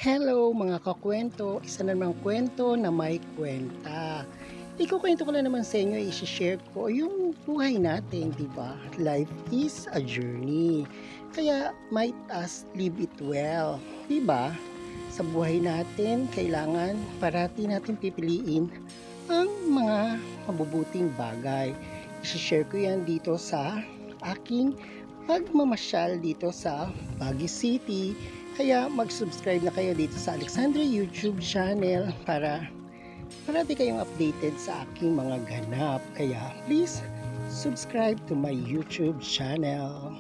Hello mga kakwento, isa na namang kwento na may kwenta. Ikukwento ko lang naman sa inyo, i-share ko yung buhay natin, di ba? Life is a journey. Kaya might us live it well, di ba? Sa buhay natin, kailangan parati natin pipiliin ang mga mabubuting bagay. I-share ko yan dito sa aking pagmamasyal dito sa Baguio City. Kaya mag-subscribe na kayo dito sa Alexandra YouTube channel para parati kayong updated sa aking mga ganap. Kaya please subscribe to my YouTube channel.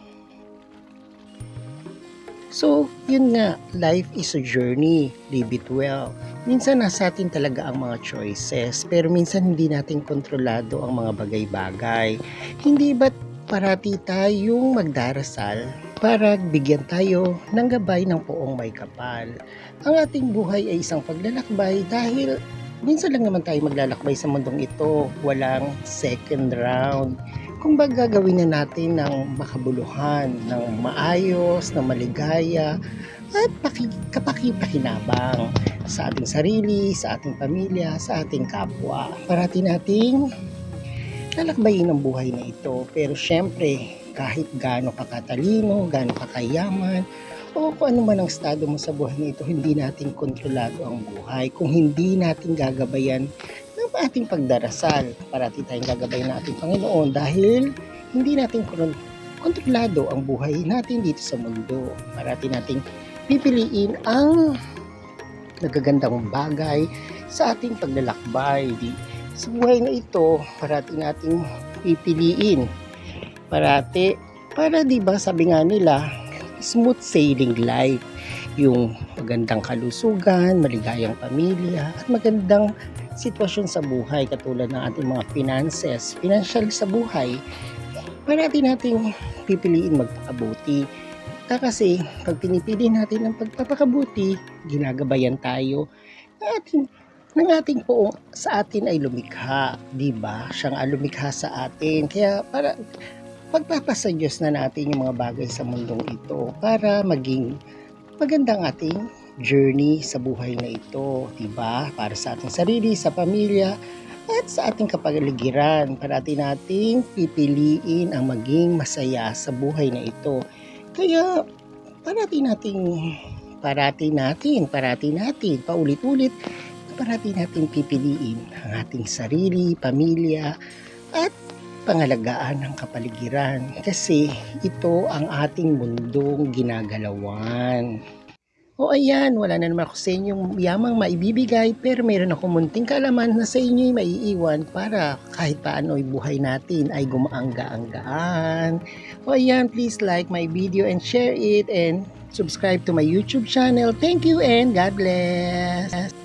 So, yun nga, life is a journey, live it well. Minsan nasa atin talaga ang mga choices, pero minsan hindi natin kontrolado ang mga bagay-bagay. Hindi ba't parati tayong magdarasal para bigyan tayo ng gabay ng poong may kapal? Ang ating buhay ay isang paglalakbay dahil minsan lang naman tayo maglalakbay sa mundong ito. Walang second round. Kung baga gawin na natin ng makabuluhan, ng maayos, ng maligaya, at kapakipakinabang sa ating sarili, sa ating pamilya, sa ating kapwa. Parati nating lalakbayin ang buhay na ito. Pero syempre, kahit gaano kakatalino, gaano kakayaman, o kung ano man ang estado mo sa buhay na ito, hindi natin kontrolado ang buhay. Kung hindi natin gagabayan ng ating pagdarasal, parati tayong gagabayan ng ating Panginoon dahil hindi natin kontrolado ang buhay natin dito sa mundo. Parati nating pipiliin ang nagagandang bagay sa ating paglalakbay. Sa buhay na ito, parati nating pipiliin. Parati, para diba sabi nga nila, smooth sailing life. Yung magandang kalusugan, maligayang pamilya, at magandang sitwasyon sa buhay katulad ng ating mga finances, financial sa buhay. Parati nating pipiliin magpakabuti. Kasi pag pinipili natin ang pagpapakabuti, ginagabayan tayo ng ating poong sa atin ay lumikha, di ba? Siyang lumikha sa atin. Kaya para pagpapasa Diyos na natin yung mga bagay sa mundong ito para maging magandang ating journey sa buhay na ito, di ba? Para sa ating sarili, sa pamilya, at sa ating kapaligiran. Parati nating pipiliin ang maging masaya sa buhay na ito. Kaya parati natin, paulit-ulit, parati natin pipiliin ang ating sarili, pamilya, at pangalagaan ng kapaligiran. Kasi ito ang ating mundong ginagalawan. O ayan, wala na naman ako sa inyong yamang maibibigay, pero meron ako munting kaalaman na sa inyo'y maiiwan para kahit paano ay buhay natin ay gumaangga-anggaan. O ayan, please like my video and share it and subscribe to my YouTube channel. Thank you and God bless!